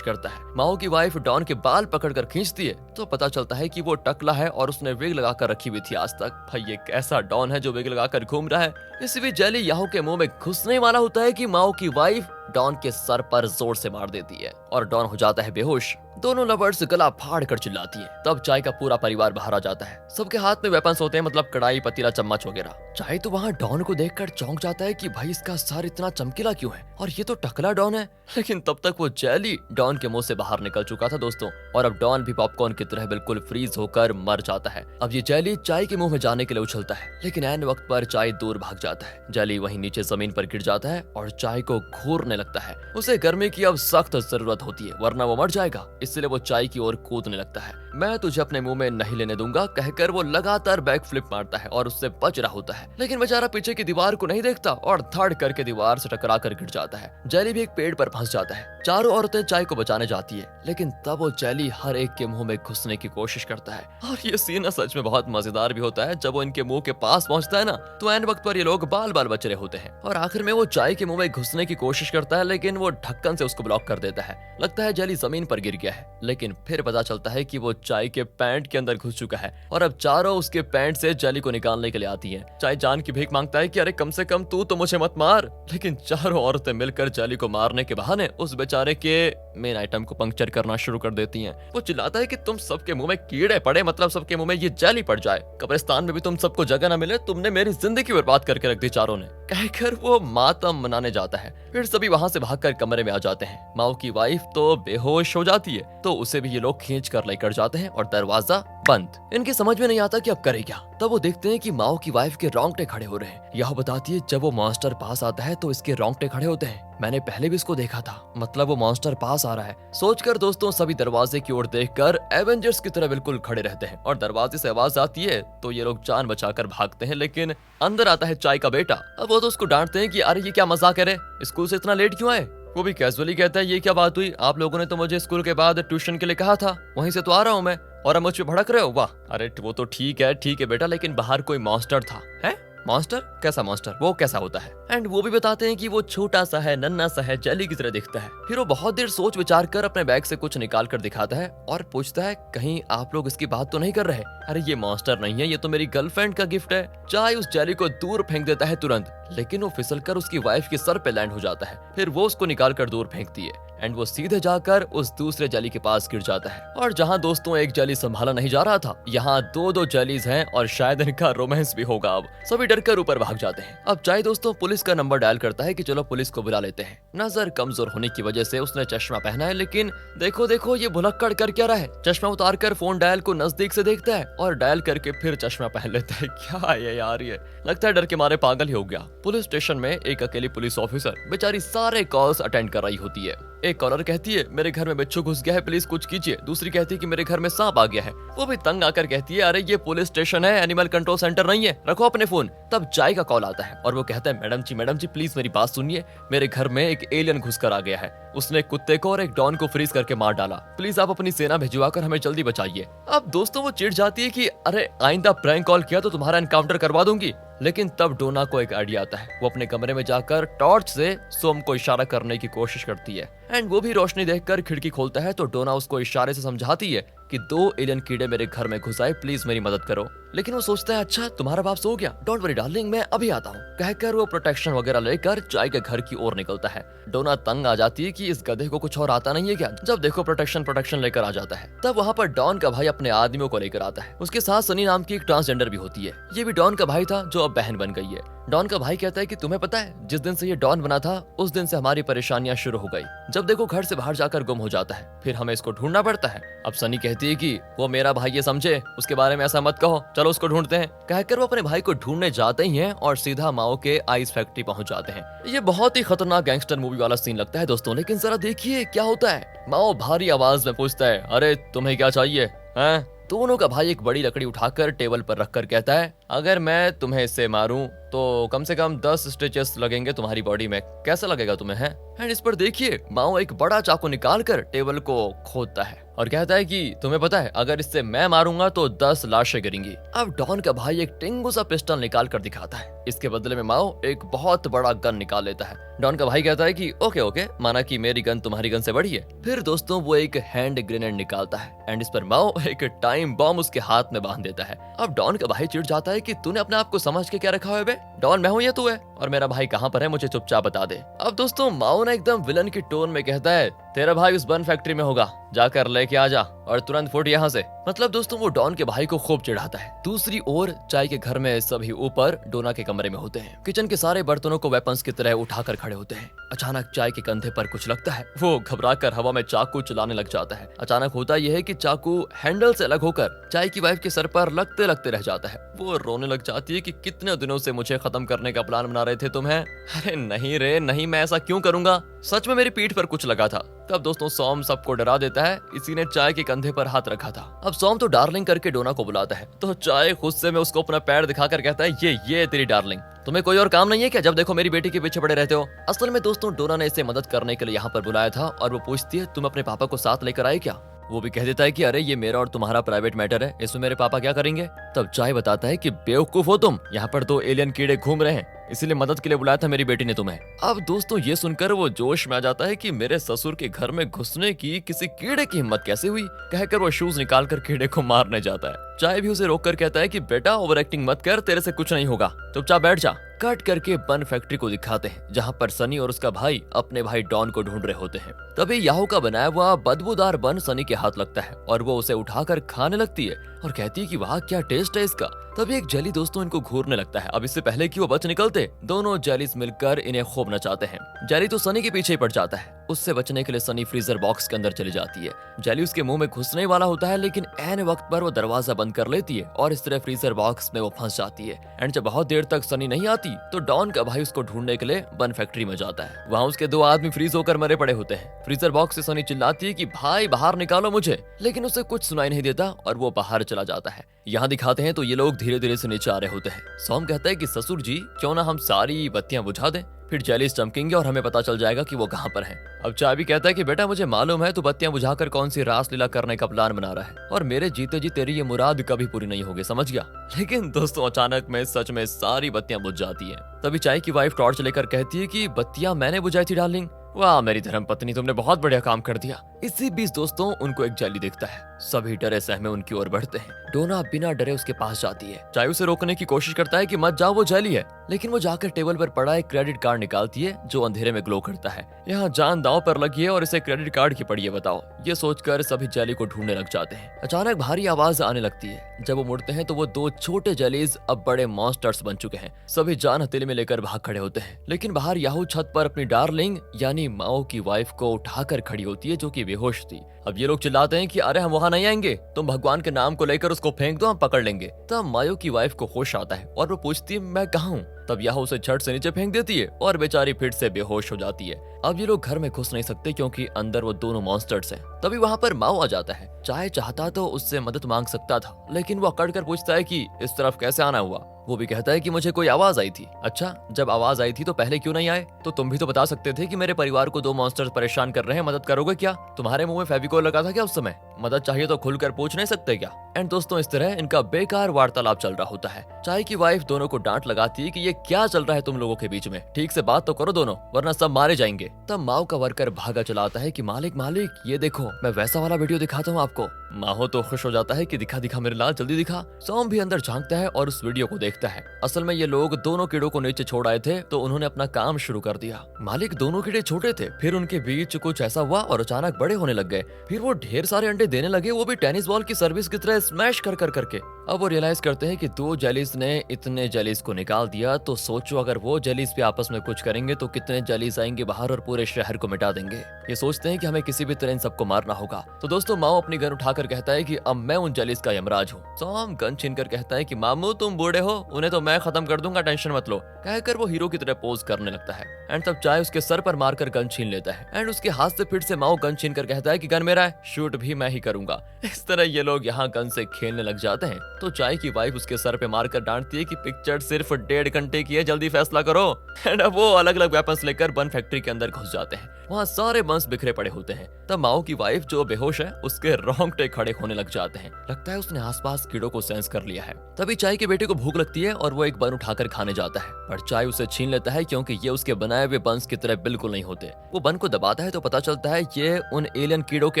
[SPEAKER 1] करता है। माओ की वाइफ डॉन के बाल पकड़कर खींचती है तो पता चलता है कि वो टकला है और उसने विग लगाकर रखी हुई थी आज तक। भाई ये कैसा डॉन है जो विग लगाकर घूम रहा है। इसी बीच जेली याहू के मुंह में घुसने वाला होता है कि माओ की वाइफ डॉन के सर पर जोर से मार देती है और डॉन हो जाता है बेहोश। दोनों लवर्स गला फाड़ कर चिल्लाती है। तब चाय का पूरा परिवार बाहर आ जाता है। सबके हाथ में वेपन्स होते हैं, मतलब कढ़ाई, पतीला, चम्मच वगैरह। चाय तो वहाँ डॉन को देखकर चौंक जाता है कि भाई इसका सर इतना चमकीला क्यों है और ये तो टकला डॉन है। लेकिन तब तक वो जेली डॉन के मुंह से बाहर निकल चुका था दोस्तों, और अब डॉन भी पॉपकॉर्न की तरह बिल्कुल फ्रीज होकर मर जाता है। अब ये जेली चाय के मुंह में जाने के लिए उछलता है, लेकिन ऐन वक्त पर चाय दूर भाग जाता है। जेली वहीं नीचे जमीन पर गिर जाता है और चाय को घूरने लगता है। उसे गर्मी की अब सख्त जरूरत होती है वरना वो मर जाएगा, इसलिए वो चाय की ओर कूदने लगता है। मैं तुझे अपने मुंह में नहीं लेने दूंगा कहकर वो लगातार बैक फ्लिप मारता है और उससे बच रहा होता है। लेकिन बेचारा पीछे की दीवार को नहीं देखता और धड़ करके दीवार से टकरा कर गिर जाता है। जेली भी एक पेड़ पर फंस जाता है। चारों औरतें चाय को बचाने जाती है, लेकिन तब वो जेली हर एक के मुंह में घुसने की कोशिश करता है। और ये सीन ना सच में बहुत मजेदार भी होता है। जब वो इनके मुंह के पास पहुंचता है ना, तो ऐन वक्त पर ये लोग बाल बाल बच रहे होते हैं और आखिर में वो चाय के मुंह में घुसने की कोशिश करता है, लेकिन वो ढक्कन से उसको ब्लॉक कर देता है। लगता है जेली जमीन पर गिर गया है, लेकिन फिर पता चलता है कि वो चाय के पैंट के अंदर घुस चुका है और अब चारों उसके पैंट से जेली को निकालने के लिए आती है। चाय जान की भीख मांगता है कि अरे कम से कम तू तो मुझे मत मार, लेकिन चारों औरतें मिलकर जेली को मारने के बहाने उस बेचारे के मेन आइटम को पंक्चर करना शुरू कर देती हैं। वो चिल्लाता है कि तुम सबके मुंह में कीड़े पड़े, मतलब सबके मुंह में ये जेली पड़ जाए, कब्रिस्तान में भी तुम सबको जगह ना मिले, तुमने मेरी जिंदगी बर्बाद करके रख दी चारों ने, कहकर वो मातम मनाने जाता है। फिर सभी वहां से भागकर कमरे में आ जाते हैं। माओ की वाइफ तो बेहोश हो जाती है, तो उसे भी ये लोग खींच कर लेकर जाते हैं और दरवाजा बंद। इनकी समझ में नहीं आता कि अब करे क्या। तब वो देखते हैं कि माओ की वाइफ के रोंगटे खड़े हो रहे हैं। यह बताती है जब वो मॉन्स्टर पास आता है तो इसके रोंगटे खड़े होते हैं। मैंने पहले भी इसको देखा था, मतलब वो मॉन्स्टर पास आ रहा है। सोचकर दोस्तों सभी दरवाजे की ओर देखकर एवेंजर्स की तरह बिल्कुल खड़े रहते हैं और दरवाजे से आवाज आती है तो ये लोग जान बचाकर भागते हैं। लेकिन अंदर आता है चाय का बेटा। अब वो तो उसको डांटते हैं कि अरे ये क्या मजाक है रे, स्कूल से इतना लेट क्यों आए। वो भी कैजुअली कहता है ये क्या बात हुई, आप लोगों ने तो मुझे स्कूल के बाद ट्यूशन के लिए कहा था, वहीं से तो आ रहा हूँ मैं, और अब मुझ पे भड़क रहे हो। वाह, अरे वो तो ठीक है बेटा, लेकिन बाहर कोई मॉन्स्टर था। है मॉन्स्टर? कैसा मॉन्स्टर? वो कैसा होता है? एंड वो भी बताते हैं कि वो छोटा सा है, नन्हा सा है, जेली की तरह दिखता है। फिर वो बहुत देर सोच विचार कर अपने बैग से कुछ निकाल कर दिखाता है और पूछता है कहीं आप लोग इसकी बात तो नहीं कर रहे? अरे ये मॉन्स्टर नहीं है, ये तो मेरी गर्लफ्रेंड का गिफ्ट है। चाय उस जेली को दूर फेंक देता है तुरंत, लेकिन वो फिसलकर उसकी वाइफ के सर पे लैंड हो जाता है। फिर वो उसको निकाल कर दूर फेंकती है एंड वो सीधे जाकर उस दूसरे जेली के पास गिर जाता है। और जहां दोस्तों एक जेली संभाला नहीं जा रहा था, यहाँ दो जेलीज हैं और शायद इनका रोमांस भी होगा। अब सभी डरकर ऊपर भाग जाते हैं। अब चाय दोस्तों पुलिस का नंबर डायल करता है कि चलो पुलिस को बुला लेते हैं। नजर कमजोर होने की वजह से उसने चश्मा पहना है, लेकिन देखो देखो ये भुलक्कड़ कर क्या रहा है। चश्मा उतार कर फोन डायल को नजदीक से देखता है और डायल करके फिर चश्मा पहन लेता है। क्या है यार, ये लगता है डर के मारे पागल ही हो गया। पुलिस स्टेशन में एक अकेली पुलिस ऑफिसर बेचारी सारे कॉल्स अटेंड कर रही होती है। एक कॉलर कहती है मेरे घर में बिच्छू घुस गया है, प्लीज कुछ कीजिए। दूसरी कहती है कि मेरे घर में सांप आ गया है। वो भी तंग आकर कहती है अरे ये पुलिस स्टेशन है, एनिमल कंट्रोल सेंटर नहीं है, रखो अपने फोन। तब चाय का कॉल आता है और वो कहता है मैडम जी प्लीज मेरी बात सुनिए, मेरे घर में एक एलियन घुसकर आ गया है, उसने एक कुत्ते को और एक डॉन को फ्रीज करके मार डाला, प्लीज आप अपनी सेना भिजवाकर हमें जल्दी बचाइए। अब दोस्तों वो चिढ़ जाती है कि अरे आइंदा प्रैंक कॉल किया तो तुम्हारा एनकाउंटर करवा दूंगी। लेकिन तब डोना को एक आइडिया आता है। वो अपने कमरे में जाकर टॉर्च से सोम को इशारा करने की कोशिश करती है एंड वो भी रोशनी देखकर खिड़की खोलता है तो डोना उसको इशारे से समझाती है कि 2 एलियन कीड़े मेरे घर में घुस आए, प्लीज मेरी मदद करो। लेकिन वो सोचता है अच्छा तुम्हारा बाप सो गया, डोंट वरी डार्लिंग मैं अभी आता हूँ, कहकर वो प्रोटेक्शन वगैरह लेकर चाय के घर की ओर निकलता है। डोना तंग आ जाती है कि इस गधे को कुछ और आता नहीं है क्या। जब देखो प्रोटेक्शन लेकर आ जाता है। तब वहाँ पर डॉन का भाई अपने आदमियों को लेकर आता है। उसके साथ सनी नाम की एक ट्रांसजेंडर भी होती है। ये भी डॉन का भाई था जो अब बहन बन गई है। डॉन का भाई कहता है कि तुम्हें पता है जिस दिन से ये डॉन बना था उस दिन से हमारी परेशानियां शुरू हो गई। जब देखो घर से बाहर जाकर गुम हो जाता है, फिर हमें इसको ढूंढना पड़ता है। अब सनी कहती है कि वो मेरा भाई ये समझे, उसके बारे में ऐसा मत कहो, चलो उसको ढूंढते हैं। कहकर वो अपने भाई को ढूंढने जाते ही हैं और सीधा माओ के आइस फैक्ट्री पहुंच जाते हैं। ये बहुत ही खतरनाक गैंगस्टर मूवी वाला सीन लगता है दोस्तों, लेकिन जरा देखिए क्या होता है। माओ भारी आवाज में पूछता है अरे तुम्हें क्या चाहिए हैं? दोनों का भाई एक बड़ी लकड़ी उठाकर टेबल पर रखकर कहता है अगर मैं तुम्हें इससे मारूं तो कम से कम 10 स्टिचेस लगेंगे तुम्हारी बॉडी में, कैसा लगेगा तुम्हें है? एंड इस पर देखिए माओ एक बड़ा चाकू निकाल कर टेबल को खोदता है और कहता है कि तुम्हें पता है अगर इससे मैं मारूंगा तो 10 लाशें गिरेंगी। अब डॉन का भाई एक टिंगू सा पिस्टल निकाल कर दिखाता है। इसके बदले में माओ एक बहुत बड़ा गन निकाल लेता है। डॉन का भाई कहता है कि ओके माना कि मेरी गन तुम्हारी गन से बड़ी है। फिर दोस्तों वो एक हैंड ग्रेनेड निकालता है एंड इस पर माओ एक टाइम बॉम्ब उसके हाथ में बांध देता है। अब डॉन का भाई चिढ़ जाता है कि तूने अपने आप को समझ के क्या रखा है बे? डॉन मैं हूँ या तू है? और मेरा भाई कहाँ पर है मुझे चुपचाप बता दे। अब दोस्तों माओ ने एकदम विलन की टोन में कहता है तेरा भाई उस बन फैक्ट्री में होगा, जाकर लेके आ जा और तुरंत फुट यहाँ से। मतलब दोस्तों वो डॉन के भाई को खूब चिढ़ाता है। दूसरी ओर चाय के घर में सभी ऊपर डोना के कमरे में होते हैं। किचन के सारे बर्तनों को वेपन्स की तरह उठाकर खड़े होते हैं। अचानक चाय के कंधे पर कुछ लगता है। वो घबराकर हवा में चाकू चलाने लग जाता है। अचानक होता यह है कि चाकू हैंडल से अलग होकर चाय की वाइफ के सर पर लगते लगते रह जाता है। वो रोने लग जाती है कि कितने दिनों से मुझे खत्म करने का प्लान बना रहे थे तुम हैं? अरे नहीं रे नहीं, मैं ऐसा क्यों करूंगा, सच में मेरी पीठ पर कुछ लगा था। तब दोस्तों सॉम सबको डरा देता है, इसी ने चाय के कंधे पर हाथ रखा था। अब सॉम तो डार्लिंग करके डोना को बुलाता है, तो चाय गुस्से में उसको अपना पैर दिखाकर कहता है, ये तेरी डार्लिंग, तुम्हें कोई और काम नहीं है क्या, जब देखो मेरी बेटी के पीछे पड़े रहते हो। असल में दोस्तों डोना ने इसे मदद करने के लिए यहाँ पर बुलाया था और वो पूछती है, तुम अपने पापा को साथ लेकर आए क्या। वो भी कह देता है कि अरे ये मेरा और तुम्हारा प्राइवेट मैटर है, इसमें मेरे पापा क्या करेंगे। तब चाय बताता है कि बेवकूफ हो तुम, यहाँ पर तो एलियन कीड़े घूम रहे हैं, इसीलिए मदद के लिए बुलाया था मेरी बेटी ने तुम्हें। अब दोस्तों ये सुनकर वो जोश में आ जाता है कि मेरे ससुर के घर में घुसने की किसी कीड़े की हिम्मत कैसे हुई। कहकर वो शूज निकाल कर कीड़े को मारने जाता है। चाय भी उसे रोककर कहता है कि बेटा ओवर एक्टिंग मत कर, तेरे से कुछ नहीं होगा, चुपचाप बैठ जा। कट करके बन फैक्ट्री को दिखाते हैं, जहाँ पर सनी और उसका भाई अपने भाई डॉन को ढूंढ रहे होते हैं। तभी याहू का बनाया हुआ बदबूदार बन सनी के हाथ लगता है और वो उसे उठाकर खाने लगती है और कहती है कि वाह क्या टेस्ट है इसका। तभी एक जेली दोस्तों इनको घूरने लगता है। अब इससे पहले कि वो बच निकलते, दोनों जेलीज मिलकर इन्हें खूब नचाते हैं। जेली तो सनी के पीछे ही पड़ जाता है। उससे बचने के लिए सनी फ्रीजर बॉक्स के अंदर चली जाती है। जेली उसके मुंह में घुसने वाला होता है, लेकिन ऐन वक्त पर वो दरवाजा बंद कर लेती है और इस तरह फ्रीजर बॉक्स में वो फंस जाती है। एंड जब बहुत देर तक सनी नहीं आती तो डॉन का भाई उसको ढूंढने के लिए बन फैक्ट्री में जाता है। वहाँ उसके 2 आदमी फ्रीज होकर मरे पड़े होते हैं। फ्रीजर बॉक्स से सनी चिल्लाती है कि भाई बाहर निकालो मुझे, लेकिन उसे कुछ सुनाई नहीं देता और वो बाहर चला जाता है। यहाँ दिखाते हैं तो ये लोग धीरे धीरे से नीचे आ रहे होते हैं। सॉम कहता है कि ससुर जी क्यों ना हम सारी बत्तियां बुझा दें, फिर जेलीज चमकेंगे और हमें पता चल जाएगा कि वो कहाँ पर है। अब चाय भी कहता है कि बेटा मुझे मालूम है तू बत्तियां बुझाकर कौन सी रास लीला करने का प्लान बना रहा है और मेरे जीते जी तेरी ये मुराद कभी पूरी नहीं होगी, समझ गया। लेकिन दोस्तों अचानक में सच में सारी बत्तियां बुझ जाती हैं। तभी चाय की वाइफ टॉर्च लेकर कहती है कि बत्तियां मैंने बुझाई थी डार्लिंग। वाह मेरी धर्म पत्नी, तुमने बहुत बढ़िया काम कर दिया। इसी बीच दोस्तों उनको एक जेली दिखता है। सभी डरे सहमे उनकी ओर बढ़ते हैं। डोना बिना डरे उसके पास जाती है। चाय उसे रोकने की कोशिश करता है कि मत जाओ, वो जेली है, लेकिन वो जाकर टेबल पर पड़ा एक क्रेडिट कार्ड निकालती है जो अंधेरे में ग्लो करता है। यहाँ जान दांव पर लगी है और इसे क्रेडिट कार्ड की पड़ी है, बताओ। ये सोचकर सभी जेली को ढूंढने लग जाते हैं। अचानक भारी आवाज आने लगती है। जब वो मुड़ते हैं तो वो 2 छोटे जेलीज अब बड़े मॉन्स्टर्स बन चुके हैं। सभी जान हथेली में लेकर भाग खड़े होते हैं, लेकिन बाहर याहू छत पर अपनी डार्लिंग यानी माओ की वाइफ को उठाकर खड़ी होती है जो कि बेहोश थी। अब ये लोग चिल्लाते हैं कि अरे हम वहां नहीं आएंगे, तुम भगवान के नाम को लेकर उसको फेंक दो, हम पकड़ लेंगे। तब मायो की वाइफ को होश आता है और वो पूछती है मैं कहाँ हूँ। तब याहू उसे झट से नीचे फेंक देती है और बेचारी फिर से बेहोश हो जाती है। अब ये लोग घर में घुस नहीं सकते क्योंकि अंदर वो दोनों मॉन्स्टर्स हैं। तभी वहाँ पर माओ आ जाता है। चाहे चाहता तो उससे मदद मांग सकता था, लेकिन वो अकड़ कर पूछता है कि इस तरफ कैसे आना हुआ। वो भी कहता है कि मुझे कोई आवाज आई थी। अच्छा, जब आवाज आई थी तो पहले क्यों नहीं आए? तो तुम भी तो बता सकते थे कि मेरे परिवार को 2 मॉन्स्टर्स परेशान कर रहे हैं, मदद करोगे क्या? तुम्हारे मुंह में फेविकोल लगा था क्या उस समय? मदद चाहिए तो खुलकर पूछ नहीं सकते क्या? एंड दोस्तों इस तरह इनका बेकार वार्तालाप चल रहा होता है। चाय की वाइफ दोनों को डांट लगाती है कि ये क्या चल रहा है तुम लोगों के बीच में, ठीक से बात तो करो दोनों, वरना सब मारे जाएंगे। तब माओ का वर्कर भागा चला आता है कि मालिक ये देखो मैं वैसा वाला वीडियो दिखाता हूँ आपको। माहो तो खुश हो जाता है कि दिखा मेरे लाल, जल्दी दिखा। सॉम भी अंदर झांकता है और उस वीडियो को देखता है। असल में ये लोग दोनों कीड़ों को नीचे छोड़ आए थे तो उन्होंने अपना काम शुरू कर दिया। मालिक दोनों कीड़े छोटे थे, फिर उनके बीच कुछ ऐसा हुआ और अचानक बड़े होने लग गए। फिर वो ढेर सारे अंडे देने लगे, वो भी टेनिस बॉल की सर्विस की तरह स्मैश कर करके। अब वो रियलाइज करते हैं कि 2 जेलीज ने इतने जेलीज को निकाल दिया, तो सोचो अगर वो जेलीज पे आपस में कुछ करेंगे तो कितने जेलीज आएंगे बाहर और पूरे शहर को मिटा देंगे। ये सोचते हैं कि हमें किसी भी तरह इन सबको मारना होगा। तो दोस्तों माओ अपनी गन उठाकर कहता है कि अब मैं उन जेलीज का यमराज हूँ। सॉम गन छीनकर कहता है कि मामू तुम बूढ़े हो, उन्हें तो मैं खत्म कर दूंगा, टेंशन मत लो। कहकर वो हीरो की तरह पोज करने लगता है। एंड तब चाय उसके सर पर मारकर गन छीन लेता है। एंड उसके हाथ से फिर से माओ गन छीन कर कहता है कि गन मेरा है, शूट भी मैं ही करूंगा। इस तरह ये लोग यहाँ गन से खेलने लग जाते हैं। तो चाय की वाइफ उसके सर पे मारकर डांटती है कि पिक्चर सिर्फ 1.5 घंटे की है, जल्दी फैसला करो। एंड अब वो अलग अलग वेपन्स लेकर बन फैक्ट्री के अंदर घुस जाते हैं। वहाँ सारे बंस बिखरे पड़े होते हैं। तब माओ की वाइफ जो बेहोश है उसके रोंगटे खड़े होने लग जाते हैं। लगता है उसने आसपास कीड़ों को सेंस कर लिया है। तभी चाय के बेटे को भूख लगती है और वो एक बन उठाकर खाने जाता है, पर चाय उसे छीन लेता है क्योंकि ये उसके बनाए हुए बंस की तरह बिल्कुल नहीं होते। वो बन को दबाता है तो पता चलता है ये उन एलियन कीड़ों के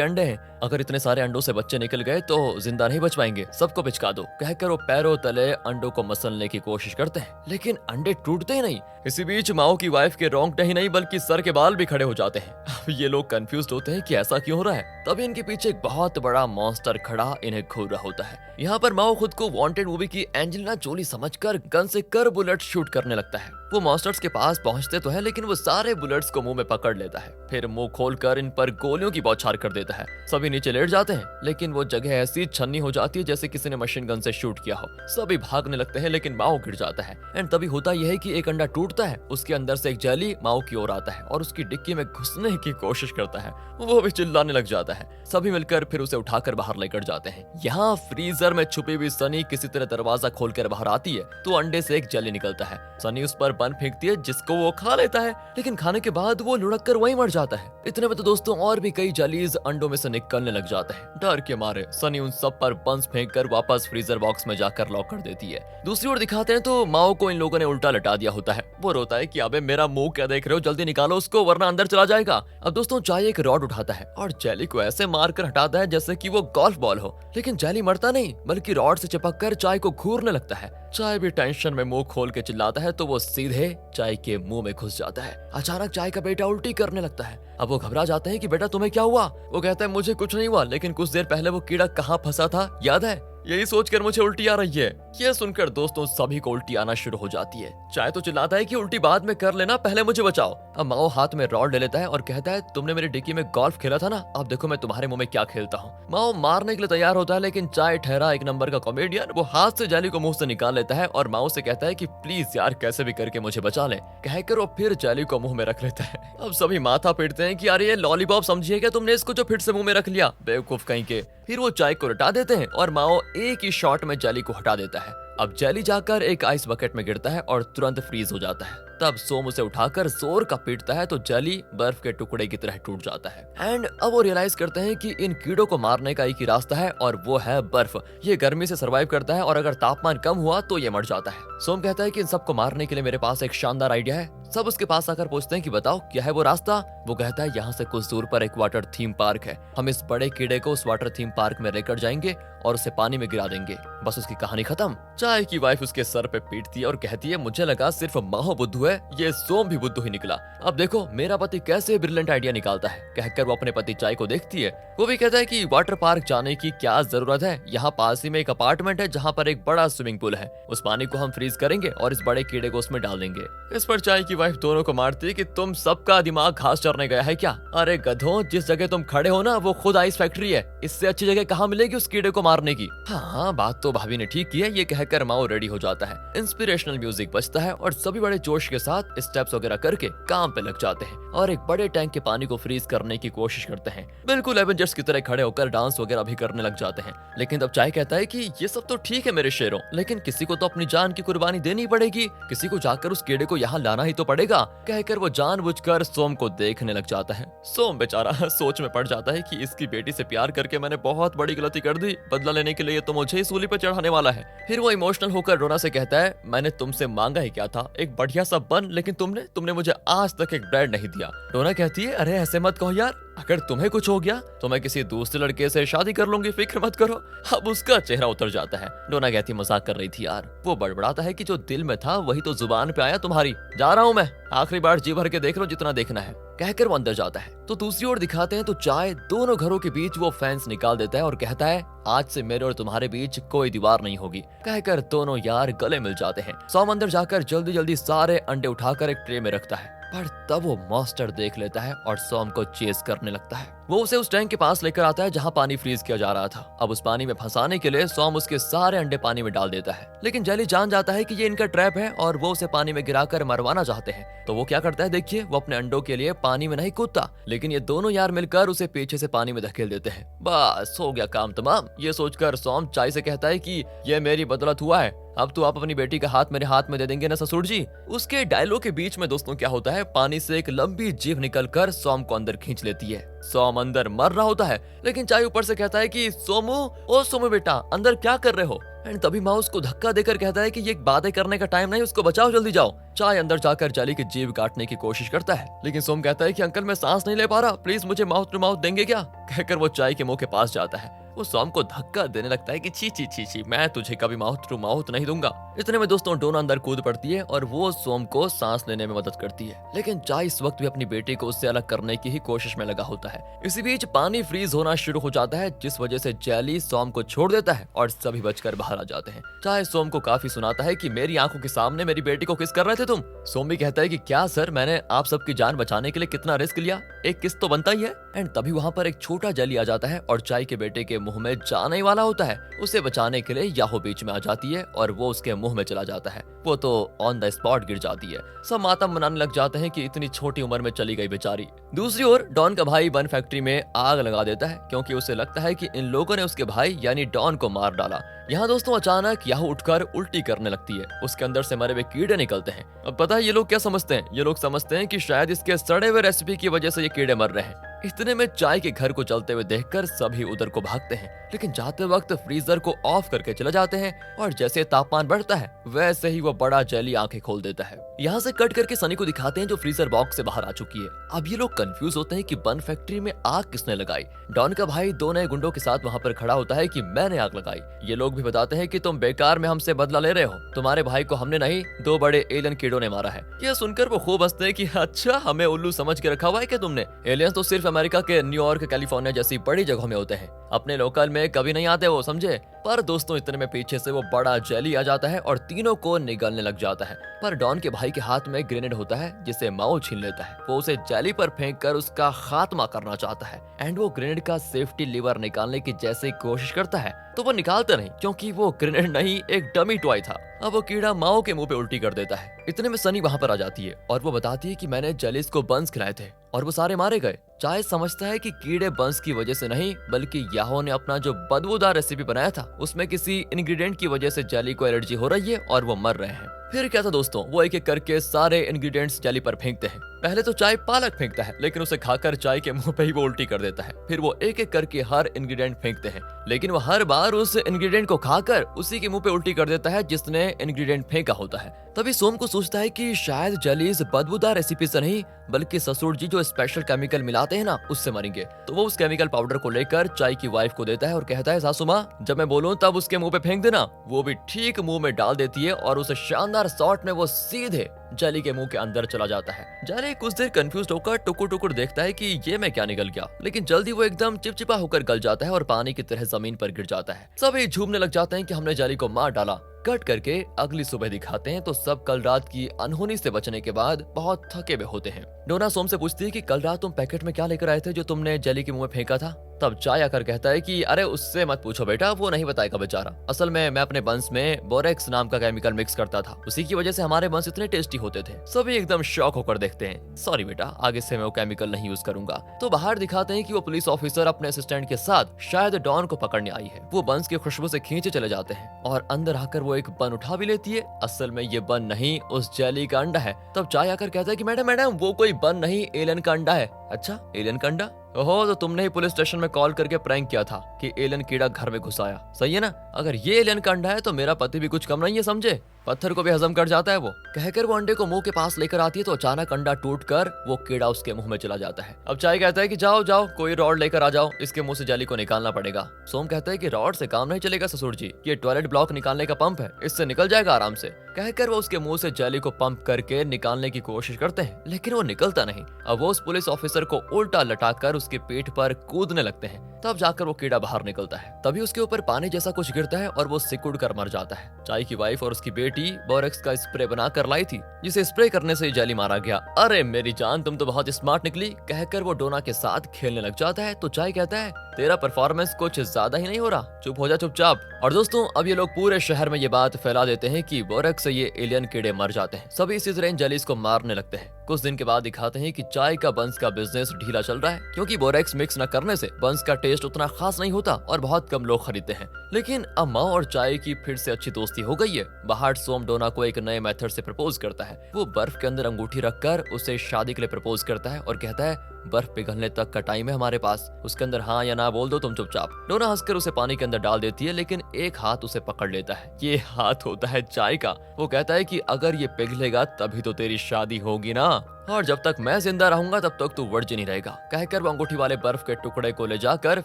[SPEAKER 1] अंडे हैं। अगर इतने सारे अंडों से बच्चे निकल गए तो जिंदा नहीं बच पाएंगे, सबको पिचका दो। कहकर वो पैरों तले अंडों को मसलने की कोशिश करते हैं, लेकिन अंडे टूटते ही नहीं। इसी बीच माओ की वाइफ के रोंगटे ही नहीं बल्कि सर के बाल भी खड़े हो जाते हैं। अब ये लोग कंफ्यूज्ड होते हैं कि ऐसा क्यों हो रहा है। तभी इनके पीछे एक बहुत बड़ा मॉन्स्टर खड़ा इन्हें घूर रहा होता है। यहाँ पर माओ खुद को वांटेड मूवी की एंजेलिना जोली समझकर गन से कर बुलेट शूट करने लगता है। वो मॉन्स्टर्स के पास पहुंचते तो है, लेकिन वो सारे बुलेट्स को मुंह में पकड़ लेता है, फिर मुंह खोलकर इन पर गोलियों की बौछार कर देता है। सभी नीचे लेट जाते हैं, लेकिन वो जगह ऐसी छन्नी हो जाती है जैसे किसी ने मशीन गन से शूट किया हो। सभी भागने लगते हैं, लेकिन माओ गिर जाता है। एंड तभी होता यह है कि एक अंडा टूटता है, उसके अंदर से एक जेली माओ की ओर आता है और उसकी डिक्की में घुसने की कोशिश करता है। वो भी चिल्लाने लग जाता है। सभी मिलकर फिर उसे उठाकर बाहर लेकर जाते हैं। यहाँ फ्रीजर में छुपी हुई सनी किसी तरह दरवाजा खोलकर बाहर आती है तो अंडे से एक जेली निकलता है। सनी उस पर बन फेंकती है जिसको वो खा लेता है, लेकिन खाने के बाद वो लुढ़क कर वहीं मर जाता है। इतने में तो दोस्तों और भी कई जेलीज अंडों में से निकलने लग जाते हैं। डर के मारे सनी उन सब पर बंस फेंक कर वापस फ्रीजर बॉक्स में जाकर लॉक कर देती है। दूसरी ओर दिखाते हैं तो माओ को इन लोगों ने उल्टा लटा दिया होता है। वो रोता है कि अबे मेरा मुंह क्या देख रहे हो, जल्दी निकालो उसको वरना अंदर चला जाएगा। अब दोस्तों चाय एक रॉड उठाता है और जेली को ऐसे मार कर हटाता है जैसे कि वो गोल्फ बॉल हो, लेकिन जेली मरता नहीं बल्कि रॉड से चिपक कर चाय को घूरने लगता है। चाय भी टेंशन में मुंह खोल के चिल्लाता है तो वो सीधे चाय के मुंह में घुस जाता है। अचानक चाय का बेटा उल्टी करने लगता है। अब वो घबरा जाते हैं कि बेटा तुम्हें क्या हुआ। वो कहता है मुझे कुछ नहीं हुआ, लेकिन कुछ देर पहले वो कीड़ा कहाँ फंसा था याद है, यही सोचकर मुझे उल्टी आ रही है। ये सुनकर दोस्तों सभी को उल्टी आना शुरू हो जाती है। चाय तो चिल्लाता है कि उल्टी बाद में कर लेना, पहले मुझे बचाओ। अब माओ हाथ में रॉड ले लेता है और कहता है तुमने मेरी डिक्की में गोल्फ खेला था ना, अब देखो मैं तुम्हारे मुंह में क्या खेलता हूँ। माओ मारने के लिए तैयार होता है, लेकिन चाय ठहरा एक नंबर का कॉमेडियन वो हाथ से जेली को मुंह से निकाल लेता है और माओ से कहता है कि प्लीज यार कैसे भी करके मुझे बचा ले। कहकर वो फिर जेली को मुंह में रख लेता है। अब सभी माथा पीटते हैं कि अरे ये लॉलीपॉप समझिए क्या तुमने इसको जो फिर से मुंह में रख लिया, बेवकूफ कहीं के। फिर वो चाय को लटा देते हैं और माओ एक ही शॉट में जेली को हटा देता है। अब जेली जाकर एक आइस बकेट में गिरता है और तुरंत फ्रीज हो जाता है। तब सोम उसे उठाकर जोर का पीटता है तो जेली बर्फ के टुकड़े की तरह टूट जाता है। एंड अब वो रियलाइज करते हैं कि इन कीड़ों को मारने का एक ही रास्ता है और वो है बर्फ। ये गर्मी से सरवाइव करता है और अगर तापमान कम हुआ तो ये मर जाता है। सोम कहता है कि इन सबको मारने के लिए मेरे पास एक शानदार आइडिया है। सब उसके पास आकर पूछते हैं कि बताओ क्या है वो रास्ता। वो कहता है यहाँ से कुछ दूर पर एक वाटर थीम पार्क है, हम इस बड़े कीड़े को उस वाटर थीम पार्क में लेकर जाएंगे और उसे पानी में गिरा देंगे, बस उसकी कहानी खत्म। चाय की वाइफ उसके सर पे पीटती है और कहती है मुझे लगा सिर्फ माहो बुद्धू है, ये सोम भी बुद्धू ही निकला। अब देखो मेरा पति कैसे ब्रिलियंट आइडिया निकालता है। कहकर वो अपने पति चाय को देखती है। वो भी कहता है कि वाटर पार्क जाने की क्या जरूरत है, यहाँ पास ही में एक अपार्टमेंट है जहाँ पर एक बड़ा स्विमिंग पूल है, उस पानी को हम फ्रीज करेंगे और इस बड़े कीड़े को उसमें डाल देंगे। इस पर चाय की वाइफ दोनों को मारती है कि तुम सबका दिमाग घास चरने गया है क्या। अरे गधों, जिस जगह तुम खड़े हो ना वो खुद आइस फैक्ट्री है, इससे अच्छी जगह कहाँ मिलेगी उस कीड़े को मारने की। हाँ बात तो भाभी ने ठीक की है। ये कहकर माओ रेडी हो जाता है। इंस्पिरेशनल म्यूजिक बजता है और सभी बड़े जोश के साथ स्टेप्स वगैरह करके काम पे लग जाते हैं और एक बड़े टैंक के पानी को फ्रीज करने की कोशिश करते हैं। बिल्कुल एवेंजर्स की तरह खड़े होकर डांस वगैरह भी करने लग जाते हैं। लेकिन तब चाय कहता है कि ये सब तो ठीक है मेरे शेरों, लेकिन किसी को तो अपनी जान की कुर्बानी देनी पड़ेगी, किसी को जाकर उस कीड़े को यहाँ लाना ही तो पड़ेगा। कहकर वो जानबूझकर सोम को देखने लग जाता है। सोम बेचारा सोच में पड़ जाता है कि इसकी बेटी से प्यार करके मैंने बहुत बड़ी गलती कर दी, बदला लेने के लिए तो मुझे ही सूली पर चढ़ाने वाला है। फिर वो इमोशनल होकर रोना से कहता है मैंने तुमसे मांगा ही क्या था, एक बढ़िया सा बन, लेकिन तुमने मुझे आज तक एक ब्रेड नहीं दिया। रोना कहती है अरे ऐसे मत कहो यार, अगर तुम्हें कुछ हो गया तो मैं किसी दूसरे लड़के से शादी कर लूंगी, फिक्र मत करो। अब उसका चेहरा उतर जाता है। डोना कहती मजाक कर रही थी यार। वो बड़बड़ाता है कि जो दिल में था वही तो जुबान पे आया तुम्हारी, जा रहा हूँ मैं, आखिरी बार जी भर के देख लो जितना देखना है। कहकर वो अंदर जाता है। तो दूसरी ओर दिखाते हैं तो चाय दोनों घरों के बीच वो फेंस निकाल देता है और कहता है आज से मेरे और तुम्हारे बीच कोई दीवार नहीं होगी। कहकर दोनों यार गले मिल जाते हैं। सोम अंदर जाकर जल्दी जल्दी सारे अंडे उठाकर एक ट्रे में रखता है, पर तब वो मॉन्स्टर देख लेता है और सोम को चेस करने लगता है। वो उसे उस टैंक के पास लेकर आता है जहाँ पानी फ्रीज किया जा रहा था। अब उस पानी में फंसाने के लिए सोम उसके सारे अंडे पानी में डाल देता है, लेकिन जेली जान जाता है कि ये इनका ट्रैप है और वो उसे पानी में गिराकर मरवाना चाहते हैं। तो वो क्या करता है देखिए, वो अपने अंडों के लिए पानी में नहीं कूदता, लेकिन ये दोनों यार मिलकर उसे पीछे से पानी में धकेल देते हैं। बस हो गया काम तमाम। ये सोचकर सोम चाय से कहता है कि ये मेरी बदौलत हुआ है, अब तो आप अपनी बेटी का हाथ मेरे हाथ में दे देंगे ना ससुर जी। उसके डायलॉग के बीच में दोस्तों क्या होता है, पानी से एक लंबी जीभ निकलकर सोम को अंदर खींच लेती है। सोम अंदर मर रहा होता है, लेकिन चाय ऊपर से कहता है कि सोमू, ओ सोमू बेटा अंदर क्या कर रहे हो। एंड तभी माउस को धक्का देकर कहता है कि ये बातें करने का टाइम नहीं, उसको बचाओ, जल्दी जाओ। चाय अंदर जाकर जेली की जीभ काटने की कोशिश करता है, लेकिन सोम कहता है कि अंकल मैं सांस नहीं ले पा रहा, प्लीज मुझे माउथ टू माउथ देंगे क्या। कहकर वो चाय के मुंह के पास जाता है। वो सोम को धक्का देने लगता है कि छी छी छी छी, मैं तुझे कभी माउथ टू माउथ नहीं दूंगा। इतने में दोस्तों डोना अंदर कूद पड़ती है और वो सोम को सांस लेने में मदद करती है, लेकिन चाय इस वक्त भी अपनी बेटी को उससे अलग करने की ही कोशिश में लगा होता है। इसी बीच पानी फ्रीज होना शुरू हो जाता है, जिस वजह से जेली सोम को छोड़ देता है और सभी बचकर बाहर आ जाते हैं। चाय सोम को काफी सुनाता है कि मेरी आंखों के सामने मेरी बेटी को किस कर रहे थे तुम। सोम भी कहता है कि क्या सर, मैंने आप सबकी जान बचाने के लिए कितना रिस्क लिया, एक किस तो बनता ही है। एंड तभी वहाँ पर एक छोटा जेली आ जाता है और चाय के बेटे के मुंह में जाने ही वाला होता है। उसे बचाने के लिए याहो बीच में आ जाती है और वो उसके मुंह में चला जाता है। वो तो ऑन द स्पॉट गिर जाती है। सब मातम मनाने लग जाते हैं कि इतनी छोटी उम्र में चली गई बेचारी। दूसरी ओर डॉन का भाई बन फैक्ट्री में आग लगा देता है, क्योंकि उसे लगता है कि इन लोगों ने उसके भाई यानी डॉन को मार डाला। यहाँ दोस्तों अचानक याहो उठकर उल्टी करने लगती है, उसके अंदर से मरे हुए कीड़े निकलते हैं। अब पता है ये लोग क्या समझते हैं, ये लोग समझते हैं कि शायद इसके सड़े हुए रेसिपी की वजह से ये कीड़े मर रहे हैं। इतने में चाय के घर को चलते हुए देखकर सभी उधर को भागते हैं, लेकिन जाते वक्त फ्रीजर को ऑफ करके चले जाते हैं और जैसे तापमान बढ़ता है वैसे ही वो बड़ा जेली आंखें खोल देता है। यहाँ से कट करके सनी को दिखाते हैं जो फ्रीजर बॉक्स से बाहर आ चुकी है। अब ये लोग कंफ्यूज होते हैं कि बन फैक्ट्री में आग किसने लगाई। डॉन का भाई दो नए गुंडों के साथ वहाँ पर खड़ा होता है कि मैंने आग लगाई। ये लोग भी बताते हैं कि तुम बेकार में हमसे बदला ले रहे हो, तुम्हारे भाई को हमने नहीं, दो बड़े एलियन कीड़ों ने मारा है। यह सुनकर वो खूब हंसते हैं कि अच्छा, हमें उल्लू समझ के रखा हुआ है क्या तुमने। एलियंस तो सिर्फ अमेरिका के न्यूयॉर्क, कैलिफोर्निया जैसी बड़ी जगहों में होते हैं, अपने लोकल में कभी नहीं आते वो, समझे। पर दोस्तों इतने में पीछे से वो बड़ा जेली आ जाता है और तीनों को निगलने लग जाता है। पर डॉन के भाई के हाथ में ग्रेनेड होता है जिसे माओ छीन लेता है। वो उसे जेली पर फेंक कर उसका खात्मा करना चाहता है एंड वो ग्रेनेड का सेफ्टी लीवर निकालने की जैसे कोशिश करता है तो वो निकालता नहीं, क्योंकि वो ग्रेनेड नहीं एक डमी टॉय था। अब वो कीड़ा माओ के मुंह पे उल्टी कर देता है। इतने में सनी वहाँ पर आ जाती है और वो बताती है कि मैंने जेलीस को बंस खिलाए थे और वो सारे मारे गए। चाय समझता है कि कीड़े बंस की वजह से नहीं, बल्कि याहो ने अपना जो बदबूदार रेसिपी बनाया था उसमें किसी इंग्रेडिएंट की वजह से जेली को एलर्जी हो रही है और वो मर रहे हैं। फिर क्या था दोस्तों, वो एक एक करके सारे इंग्रेडिएंट्स जेली पर फेंकते हैं। पहले तो चाय पालक फेंकता है, लेकिन उसे खाकर चाय के मुंह पे ही वो उल्टी कर देता है। फिर वो एक एक करके हर इंग्रेडिएंट फेंकते हैं, लेकिन वो हर बार उस इंग्रेडिएंट को खाकर उसी के मुंह पे उल्टी कर देता है जिसने इंग्रेडिएंट फेंका होता है। तभी सोम को सोचता है कि शायद जेली इस बदबूदार रेसिपी से नहीं, बल्कि ससुर जी जो स्पेशल केमिकल मिलाते हैं ना, उससे मरेंगे। तो वो उस केमिकल पाउडर को लेकर चाय की वाइफ को देता है और कहता है, सासू माँ जब मैं बोलूं तब उसके मुंह पे फेंक देना। वो भी ठीक मुंह में डाल देती है और उस शानदार शॉट में वो सीधे जेली के मुंह के अंदर चला जाता है। जेली कुछ देर कंफ्यूज होकर टुकुर टुकुर देखता है कि ये मैं क्या निकल गया, लेकिन जल्दी वो एकदम चिपचिपा होकर गल जाता है और पानी की तरह जमीन पर गिर जाता है। सभी झूमने लग जाते हैं कि हमने जेली को मार डाला। कट करके अगली सुबह दिखाते हैं तो सब कल रात की अनहोनी से बचने के बाद बहुत थके हुए होते हैं। डोना सोम से पूछती है कि कल रात तुम पैकेट में क्या लेकर आए थे जो तुमने जेली के मुंह में फेंका था। तब चाय आकर कहता है कि अरे उससे मत पूछो बेटा, वो नहीं बताएगा बेचारा। असल में मैं अपने बंस में बोरेक्स नाम का केमिकल मिक्स करता था, उसी की वजह से हमारे बंस इतने टेस्टी होते थे। सभी एकदम शॉक होकर देखते हैं। सॉरी बेटा, आगे से मैं वो केमिकल नहीं यूज करूंगा। तो बाहर दिखाते हैं कि वो पुलिस ऑफिसर अपने असिस्टेंट के साथ शायद डॉन को पकड़ने आई है। वो बंस की खुशबू से खींचे चले जाते हैं और अंदर आकर वो एक बन उठा भी लेती है। असल में ये बन नहीं, उस जेली का अंडा है। तब चाय आकर कहता है कि मैडम मैडम वो कोई बन नहीं, एलियन का अंडा है। अच्छा, एलियन का अंडा? ओहो, तो तुमने ही पुलिस स्टेशन में कॉल करके प्रैंक किया था कि एलियन कीड़ा घर में घुस आया, सही है ना। अगर ये एलियन का अंडा है तो मेरा पति भी कुछ कम नहीं है, समझे। पत्थर को भी हजम कर जाता है वो। कहकर वो अंडे को मुंह के पास लेकर आती है तो अचानक अंडा टूटकर वो कीड़ा उसके मुंह में चला जाता है। अब चाय कहता है कि जाओ जाओ कोई रॉड लेकर आ जाओ, इसके मुंह से जेली को निकालना पड़ेगा। सोम कहता है कि रॉड से काम नहीं चलेगा ससुर जी, ये टॉयलेट ब्लॉक निकालने का पंप है, इससे निकल जाएगा आराम से। कहकर वो उसके मुंह से जेली को पंप करके निकालने की कोशिश करते हैं, लेकिन वो निकलता नहीं। अब वो उस पुलिस ऑफिसर को उल्टा लटाकर उसकी पीठ पर कूदने लगते हैं, तब जाकर वो कीड़ा बाहर निकलता है। तभी उसके ऊपर पानी जैसा कुछ गिरता है और वो सिकुड़ कर मर जाता है। चाय की वाइफ और उसकी बेटी बोरेक्स का स्प्रे बना कर लाई थी, जिसे स्प्रे करने से जेली मारा गया। अरे मेरी जान, तुम तो बहुत स्मार्ट निकली। कहकर वो डोना के साथ खेलने लग जाता है तो चाय कहता है, तेरा परफॉर्मेंस कुछ ज्यादा ही नहीं हो रहा, चुप हो जा चुपचाप। और दोस्तों अब ये लोग पूरे शहर में ये बात फैला देते हैं कि बोरेक्स से ये एलियन कीड़े मर जाते हैं। सभी इसी तरह जेलीस को मारने लगते हैं। कुछ दिन के बाद दिखाते हैं कि चाय का बंस का बिजनेस ढीला चल रहा है, क्योंकि बोरेक्स मिक्स न करने से बंस का टेस्ट उतना खास नहीं होता और बहुत कम लोग खरीदते हैं। लेकिन अब माँ और चाय की फिर से अच्छी दोस्ती हो गई है। बाहर सोम डोना को एक नए मेथड से प्रपोज करता है। वो बर्फ के अंदर अंगूठी रखकर उसे शादी के लिए प्रपोज करता है और कहता है, बर्फ पिघलने तक का टाइम है हमारे पास, उसके अंदर हाँ या ना बोल दो तुम चुपचाप। डोना हंसकर उसे पानी के अंदर डाल देती है, लेकिन एक हाथ उसे पकड़ लेता है। ये हाथ होता है चाय का। वो कहता है कि अगर ये पिघलेगा तभी तो तेरी शादी होगी ना। और जब तक मैं जिंदा रहूंगा तब तक तू वर्जिन ही रहेगा, कहकर वो अंगूठी वाले बर्फ के टुकड़े को ले जाकर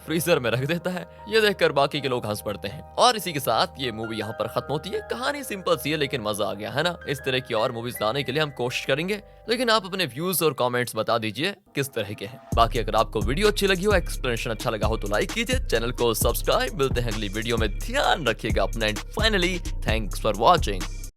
[SPEAKER 1] फ्रीजर में रख देता है। ये देखकर बाकी के लोग हंस पड़ते हैं और इसी के साथ ये मूवी यहाँ पर खत्म होती है। कहानी सिंपल सी है लेकिन मजा आ गया है ना। इस तरह की और मूवीज लाने के लिए हम कोशिश करेंगे, लेकिन आप अपने व्यूज और कमेंट्स बता दीजिए किस तरह के हैं। बाकी अगर आपको वीडियो अच्छी लगी हो, एक्सप्लेनेशन अच्छा लगा हो तो लाइक कीजिए, चैनल को सब्सक्राइब। मिलते हैं अगली वीडियो में, ध्यान रखिएगा अपना and finally thanks for watching.